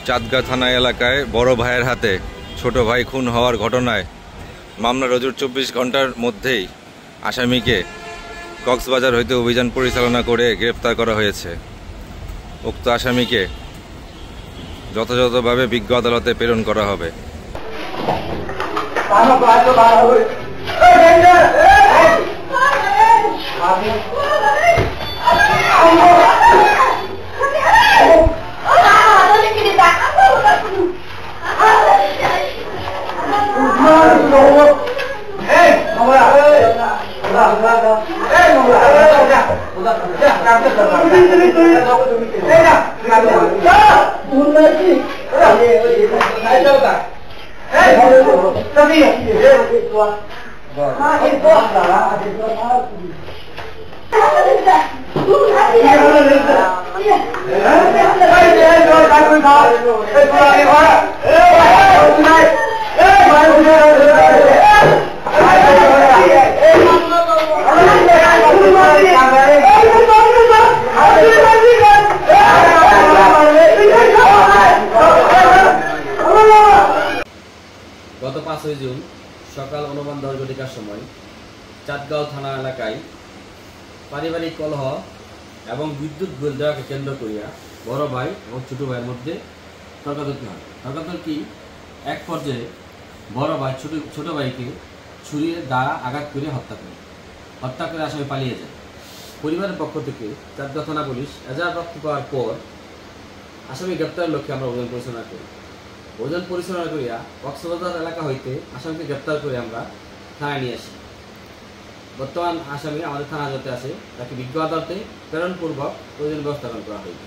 চাঁদগাঁ থানা এলাকায় বড় ভাইয়ের হাতে ছোট ভাই খুন হওয়ার ঘটনায় মামলা রুজুর 24 ঘন্টার মধ্যেই আসামিকে কক্সবাজার হইতে অভিযান পরিচালনা করে গ্রেপ্তার করা হয়েছে। উক্ত আসামিকে যথাযথভাবে বিজ্ঞ আদালতে প্রেরণ করা হবে। গত 5 জুন সকাল অনুমান 10 ঘটিকার সময় চাঁদগাঁও থানা এলাকায় পারিবারিক কলহ এবং বিদ্যুৎ বিল দেওয়াকে কেন্দ্র করিয়া বড় ভাই এবং ছোট ভাইয়ের মধ্যে তর্কাতর্কি হয়। তর্কাতর্কি এক পর্যায়ে বড় ভাই ছোট ভাইকে ছুরিয়ে দ্বারা আঘাত করে হত্যা করে আসামি পালিয়ে যায়। পরিবারের পক্ষ থেকে চাঁদগাঁও থানা পুলিশ এজাহার প্রাপ্তি পাওয়ার পর আসামি গ্রেপ্তারের লক্ষ্যে আমরা অভিযান পরিচালনা করি। অভিযান পরিচালনা করিয়া কক্সবাজার এলাকা হইতে আসামিকে গ্রেপ্তার করে আমরা থানায় নিয়ে আসি। বর্তমান আসামি আমাদের থানা হাজতে আছে, তাকে বিজ্ঞ আদালতে প্রেরণপূর্বক প্রয়োজনীয় ব্যবস্থা গ্রহণ করা হয়েছে।